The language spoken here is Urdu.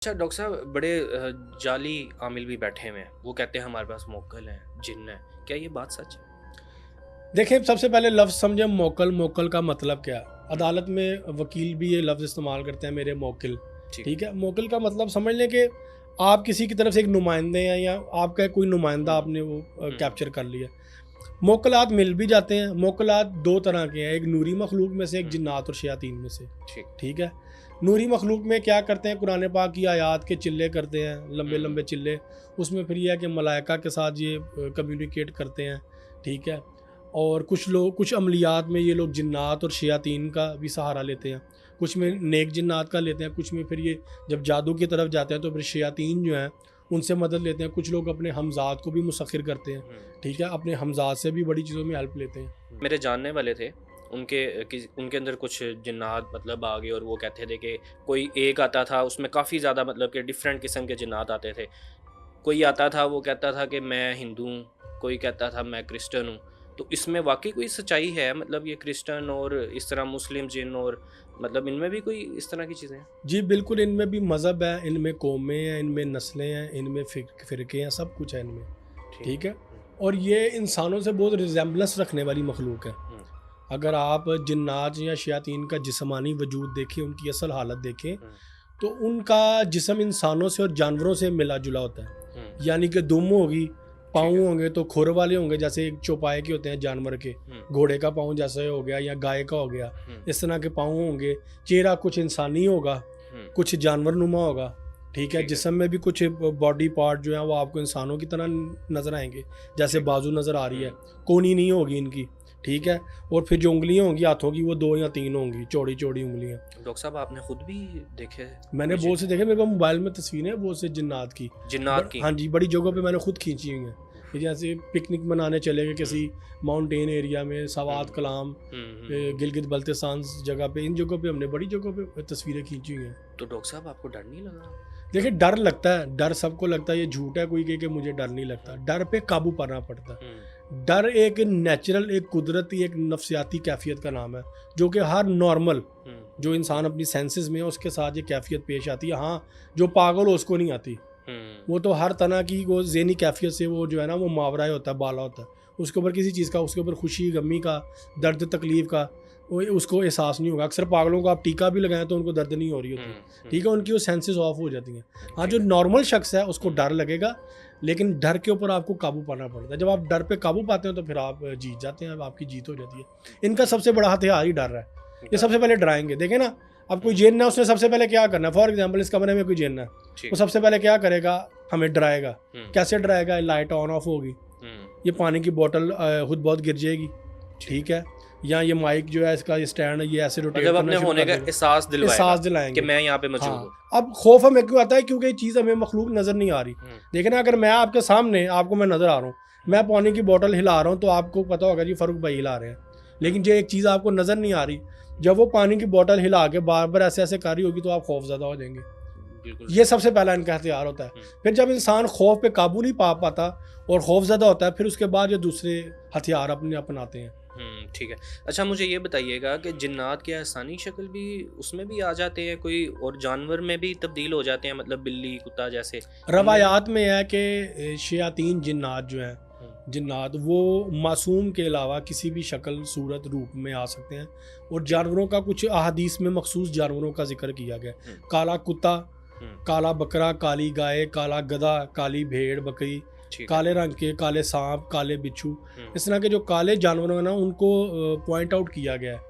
اچھا ڈاکٹر صاحب بڑے جعلی عامل بھی بیٹھے ہوئے ہیں، وہ کہتے ہیں ہمارے پاس موکل ہیں، جن ہیں، کیا یہ بات سچ ہے؟ دیکھیں سب سے پہلے لفظ سمجھیں موکل. موکل کا مطلب کیا ہے؟ ہم، عدالت میں وکیل بھی یہ لفظ استعمال کرتے ہیں، میرے موکل. ٹھیک. ٹھیک ہے، موکل کا مطلب سمجھ لیں کہ آپ کسی کی طرف سے ایک نمائندے ہیں یا آپ کا کوئی نمائندہ آپ نے وہ کیپچر کر لیا. موکلات مل بھی جاتے ہیں. موکلات دو طرح کے ہیں، ایک نوری مخلوق میں سے، ایک جنات اور شیاطین میں سے. ٹھیک. ٹھیک ہے. نوری مخلوق میں کیا کرتے ہیں؟ قرآن پاک کی آیات کے چلے کرتے ہیں، لمبے لمبے چلے. اس میں پھر یہ ہے کہ ملائکہ کے ساتھ یہ کمیونیکیٹ کرتے ہیں. ٹھیک ہے. اور کچھ عملیات میں یہ لوگ جنات اور شیاطین کا بھی سہارا لیتے ہیں. کچھ میں نیک جنات کا لیتے ہیں، کچھ میں پھر یہ جب جادو کی طرف جاتے ہیں تو پھر شیاطین جو ہیں ان سے مدد لیتے ہیں. کچھ لوگ اپنے ہمزاد کو بھی مسخر کرتے ہیں. ٹھیک ہے، اپنے ہمزاد سے بھی بڑی چیزوں میں ہیلپ لیتے ہیں. میرے جاننے والے تھے، ان کے اندر کچھ جنات مطلب آ گئے، اور وہ کہتے تھے کہ کوئی ایک آتا تھا اس میں کافی زیادہ مطلب کہ ڈفرینٹ قسم کے جنات آتے تھے. کوئی آتا تھا وہ کہتا تھا کہ میں ہندو ہوں، کوئی کہتا تھا میں کرسچن ہوں. تو اس میں واقعی کوئی سچائی ہے؟ مطلب یہ کرسچن اور اس طرح مسلم جن، اور مطلب ان میں بھی کوئی اس طرح کی چیزیں ہیں؟ جی بالکل، ان میں بھی مذہب ہے، ان میں قومیں ہیں، ان میں نسلیں ہیں، ان میں فرقے ہیں، سب کچھ ہے ان میں. ٹھیک ہے. اور یہ انسانوں سے بہت ریزیمبلنس رکھنے والی مخلوق ہے. اگر آپ جنات یا شیاطین کا جسمانی وجود دیکھیں، ان کی اصل حالت دیکھیں، تو ان کا جسم انسانوں سے اور جانوروں سے ملا جلا ہوتا ہے. یعنی کہ دم ہوگی، پاؤں ہوں گے تو کھور والے ہوں گے، جیسے ایک چوپائے کے ہوتے ہیں جانور کے. گھوڑے کا پاؤں جیسے ہو گیا یا گائے کا ہو گیا، اس طرح کے پاؤں ہوں گے. چہرہ کچھ انسانی ہوگا، کچھ جانور نما ہوگا. ٹھیک ہے. جسم میں بھی کچھ باڈی پارٹ جو ہیں وہ آپ کو انسانوں کی طرح نظر آئیں گے، جیسے بازو نظر آ رہی ہے، کونی نہیں ہوگی ان کی. ٹھیک ہے. اور پھر جو انگلیاں ہوں گی ہاتھوں کی، وہ 2 یا 3 ہوں گی، چوڑی چوڑی انگلیاں. ڈاکٹر صاحب آپ نے خود بھی دیکھے؟ میں نے بہت سے دیکھے، میرے پاس موبائل میں تصویریں ہیں بہت سے جنات کی. ہاں جی، بڑی جگہوں پہ میں نے خود کھینچی ہوئی ہیں. جیسے پکنک منانے چلے گئے کسی ماؤنٹین ایریا میں، سوات کلام، گلگت بلتستان جگہ پہ، ان جگہوں پہ ہم نے بڑی جگہوں پہ تصویریں کھینچی ہوئی ہیں. تو ڈاکٹر صاحب آپ کو ڈر نہیں لگا؟ دیکھیں ڈر لگتا ہے، ڈر سب کو لگتا ہے. یہ جھوٹ ہے کوئی کہ مجھے ڈر نہیں لگتا. ڈر پہ قابو پانا پڑتا ہے. ڈر ایک نیچرل، ایک قدرتی، ایک نفسیاتی کیفیت کا نام ہے، جو کہ ہر نارمل جو انسان اپنی سینسز میں ہے اس کے ساتھ یہ کیفیت پیش آتی ہے. ہاں جو پاگل ہو اس کو نہیں آتی، وہ تو ہر طرح کی وہ ذہنی کیفیت سے وہ جو ہے نا وہ ماورا ہوتا ہے، بالا ہوتا ہے. اس کے اوپر کسی چیز کا، اس کے اوپر خوشی غمی کا، درد تکلیف کا اس کو احساس نہیں ہوگا. اکثر پاگلوں کو آپ ٹیکا بھی لگائیں تو ان کو درد نہیں ہو رہی ہوتی. ٹھیک ہے، ان کی وہ سینسز آف ہو جاتی ہیں. ہاں جو نارمل شخص ہے اس کو ڈر لگے گا، لیکن ڈر کے اوپر آپ کو قابو پانا پڑتا ہے. جب آپ ڈر پہ قابو پاتے ہیں تو پھر آپ جیت جاتے ہیں، آپ کی جیت ہو جاتی ہے. ان کا سب سے بڑا ہتھیار ہی ڈر ہے. یہ سب سے پہلے ڈرائیں گے. دیکھیں نا، اب کوئی جین ہے، اس نے سب سے پہلے کیا کرنا ہے؟ فار ایگزامپل اس کمرے میں کوئی جین ہے، وہ سب سے پہلے کیا کرے گا؟ ہمیں ڈرائے گا. کیسے ڈرائے گا؟ لائٹ آن آف ہوگی، یہ پانی کی بوٹل خود بہت گر جائے گی. ٹھیک ہے. یا یہ مائک جو ہے اس کا اسٹینڈ یہ ایسے روٹیٹ کرنا شروع کر دے گا. احساس دلائیں گے کہ میں یہاں پہ موجود ہوں. اب خوف ہمیں کیوں آتا ہے؟ کیونکہ یہ چیز ہمیں مخلوق نظر نہیں آ رہی. دیکھیں نا، اگر میں آپ کے سامنے، آپ کو میں نظر آ رہا ہوں، میں پانی کی بوٹل ہلا رہا ہوں تو آپ کو پتا ہوگا جی فاروق بھائی ہلا رہے ہیں. لیکن جو ایک چیز آپ کو نظر نہیں آ رہی، جب وہ پانی کی بوٹل ہلا کے بار بار ایسے ایسے کر رہی ہوگی تو آپ خوف زدہ ہو جائیں گے. یہ سب سے پہلا ان کا ہتھیار ہوتا ہے. پھر جب انسان خوف پہ قابو نہیں پا پاتا اور خوف زدہ ہوتا ہے، پھر اس کے بعد یہ دوسرے ہتھیار اپنے اپناتے ہیں. ٹھیک ہے. اچھا مجھے یہ بتائیے گا کہ جنات کی احسانی شکل بھی اس میں بھی آ جاتے ہیں کوئی، اور جانور میں بھی تبدیل ہو جاتے ہیں، مطلب بلی کتا جیسے؟ روایات میں ہے کہ شیاطین جنات جو ہیں، جنات وہ معصوم کے علاوہ کسی بھی شکل صورت روپ میں آ سکتے ہیں. اور جانوروں کا کچھ احادیث میں مخصوص جانوروں کا ذکر کیا گیا. کالا کتا، کالا بکرا، کالی گائے، کالا گدھا، کالی بھیڑ بکری، کالے رنگ کے، کالے سانپ، کالے بچھو. اس طرح کے جو کالے جانور ہیں نا ان کو پوائنٹ آؤٹ کیا گیا ہے.